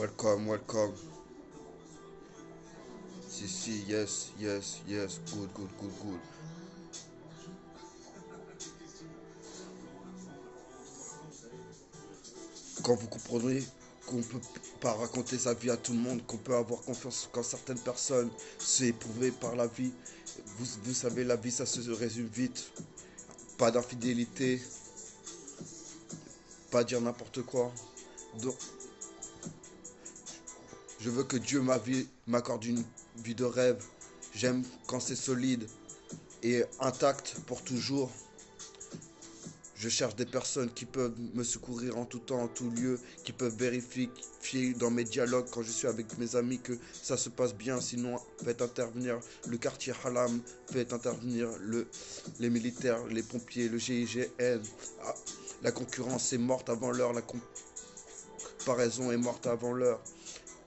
Welcome, welcome. Si, si, yes, yes, yes. Good, good, good, good. Quand vous comprendrez qu'on peut pas raconter sa vie à tout le monde, qu'on peut avoir confiance quand certaines personnes s'éprouver par la vie. Vous savez, la vie, ça se résume vite. Pas d'infidélité, pas dire n'importe quoi. Donc, je veux que Dieu m'accorde une vie de rêve. J'aime quand c'est solide et intact pour toujours. Je cherche des personnes qui peuvent me secourir en tout temps, en tout lieu, qui peuvent vérifier dans mes dialogues quand je suis avec mes amis que ça se passe bien. Sinon, faites intervenir le quartier Halam, faites intervenir les militaires, les pompiers, le GIGN. Ah, la concurrence est morte avant l'heure, la comparaison est morte avant l'heure.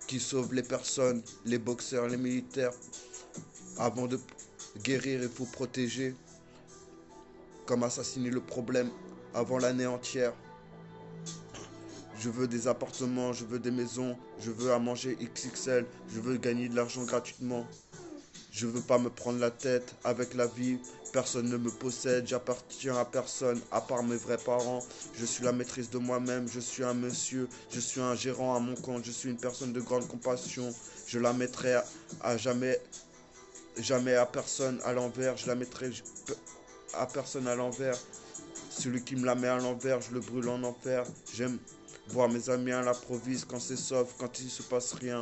Qui sauve les personnes, les boxeurs, les militaires. Avant de guérir, il faut protéger. Comme assassiner le problème avant l'année entière. Je veux des appartements, je veux des maisons, je veux à manger XXL, je veux gagner de l'argent gratuitement. Je veux pas me prendre la tête avec la vie, personne ne me possède, j'appartiens à personne à part mes vrais parents. Je suis la maîtrise de moi-même, je suis un monsieur, je suis un gérant à mon compte, je suis une personne de grande compassion. Je la mettrai à jamais, jamais à personne à l'envers, je la mettrai à personne à l'envers. Celui qui me la met à l'envers, je le brûle en enfer. J'aime voir mes amis à l'improviste quand c'est sauf, quand il se passe rien.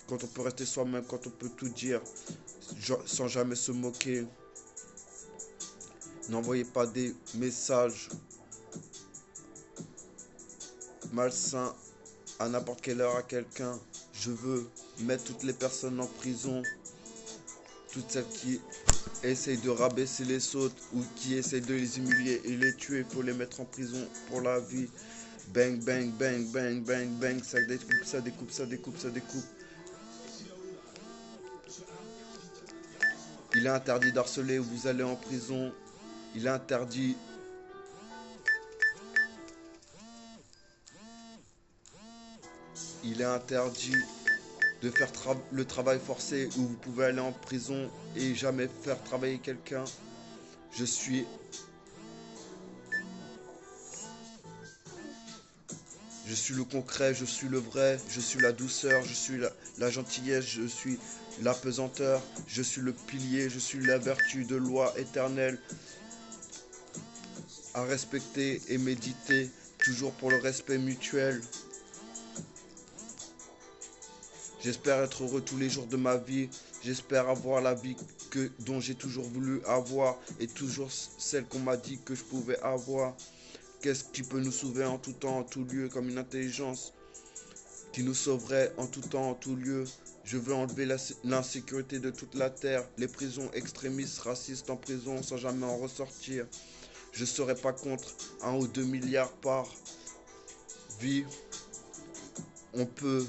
Quand on peut rester soi-même, quand on peut tout dire sans jamais se moquer. N'envoyez pas des messages malsains à n'importe quelle heure à quelqu'un. Je veux mettre toutes les personnes en prison. Toutes celles qui essayent de rabaisser les autres ou qui essayent de les humilier et les tuer, il faut les mettre en prison pour la vie. Bang, bang, bang, bang, bang, bang, ça découpe, ça découpe, ça découpe, ça découpe. Il est interdit d'harceler ou vous allez en prison. Il est interdit. Il est interdit de faire le travail forcé où vous pouvez aller en prison et jamais faire travailler quelqu'un. Je suis Je suis le concret, je suis le vrai, je suis la douceur, je suis la gentillesse, je suis la pesanteur, je suis le pilier, je suis la vertu de loi éternelle à respecter et méditer, toujours pour le respect mutuel. J'espère être heureux tous les jours de ma vie, j'espère avoir la vie dont j'ai toujours voulu avoir et toujours celle qu'on m'a dit que je pouvais avoir. Qu'est-ce qui peut nous sauver en tout temps, en tout lieu, comme une intelligence qui nous sauverait en tout temps, en tout lieu. Je veux enlever l'insécurité de toute la terre, les prisons extrémistes, racistes en prison sans jamais en ressortir. Je ne serai pas contre 1 ou 2 milliards par vie. On peut.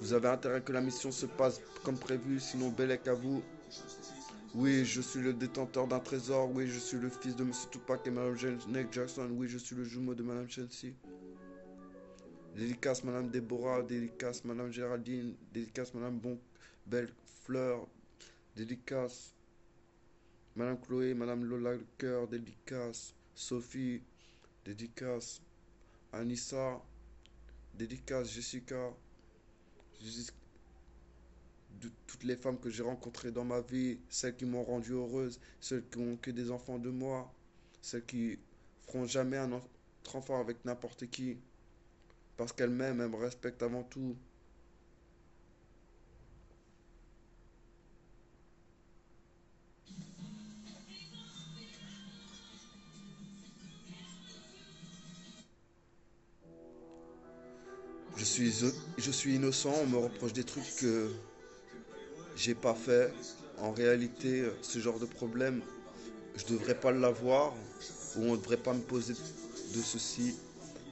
Vous avez intérêt que la mission se passe comme prévu, sinon Bellec à vous. Oui, je suis le détenteur d'un trésor. Oui, je suis le fils de Monsieur Tupac et Madame Janet Jackson. Oui, je suis le jumeau de Madame Chelsea. Dédicace Madame Déborah, dédicace Madame Géraldine, dédicace Madame Belle Fleur, dédicace Madame Chloé, Madame Lola le cœur, dédicace Sophie, dédicace Anissa, dédicace Jessica, de toutes les femmes que j'ai rencontrées dans ma vie, celles qui m'ont rendu heureuse, celles qui ont que des enfants de moi, celles qui feront jamais un autre enfant avec n'importe qui, parce qu'elles m'aiment, elles me respectent avant tout. Je suis innocent, on me reproche des trucs que j'ai pas fait. En réalité, ce genre de problème, je devrais pas l'avoir, ou on devrait pas me poser de ceci.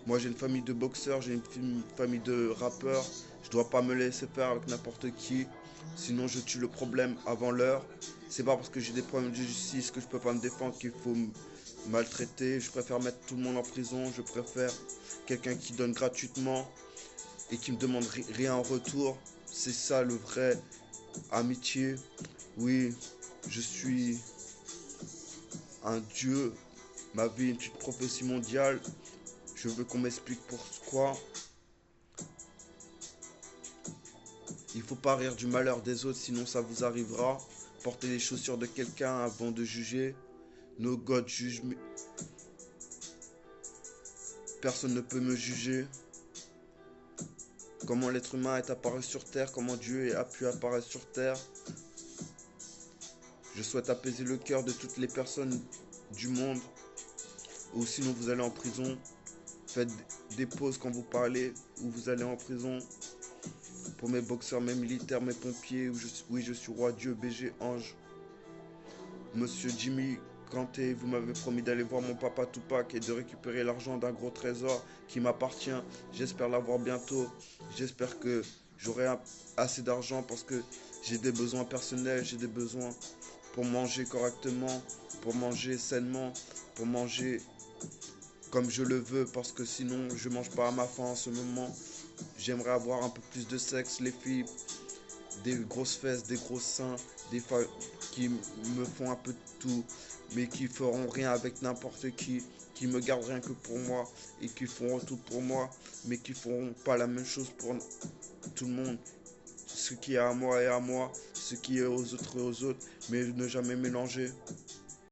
Moi, j'ai une famille de boxeurs, j'ai une famille de rappeurs. Je dois pas me laisser faire avec n'importe qui. Sinon, je tue le problème avant l'heure. C'est pas parce que j'ai des problèmes de justice que je peux pas me défendre qu'il faut maltraiter. Je préfère mettre tout le monde en prison. Je préfère quelqu'un qui donne gratuitement et qui me demande rien en retour. C'est ça le vrai amitié. Oui, je suis un dieu. Ma vie est une prophétie mondiale. Je veux qu'on m'explique pourquoi. Il faut pas rire du malheur des autres, sinon ça vous arrivera. Portez les chaussures de quelqu'un avant de juger. No God juge me. Personne ne peut me juger. Comment l'être humain est apparu sur Terre, comment Dieu a pu apparaître sur Terre. Je souhaite apaiser le cœur de toutes les personnes du monde. Ou sinon vous allez en prison. Faites des pauses quand vous parlez ou vous allez en prison. Pour mes boxeurs, mes militaires, mes pompiers, oui je suis roi Dieu, BG, ange. Monsieur Jimmy Kanté, vous m'avez promis d'aller voir mon papa Tupac et de récupérer l'argent d'un gros trésor qui m'appartient. J'espère l'avoir bientôt. J'espère que j'aurai assez d'argent parce que j'ai des besoins personnels, j'ai des besoins pour manger correctement, pour manger sainement, pour manger comme je le veux parce que sinon je mange pas à ma faim en ce moment. J'aimerais avoir un peu plus de sexe, les filles, des grosses fesses, des gros seins, des femmes qui me font un peu de tout, mais qui feront rien avec n'importe qui me gardent rien que pour moi et qui feront tout pour moi, mais qui feront pas la même chose pour tout le monde. Ce qui est à moi est à moi, ce qui est aux autres est aux autres, mais ne jamais mélanger.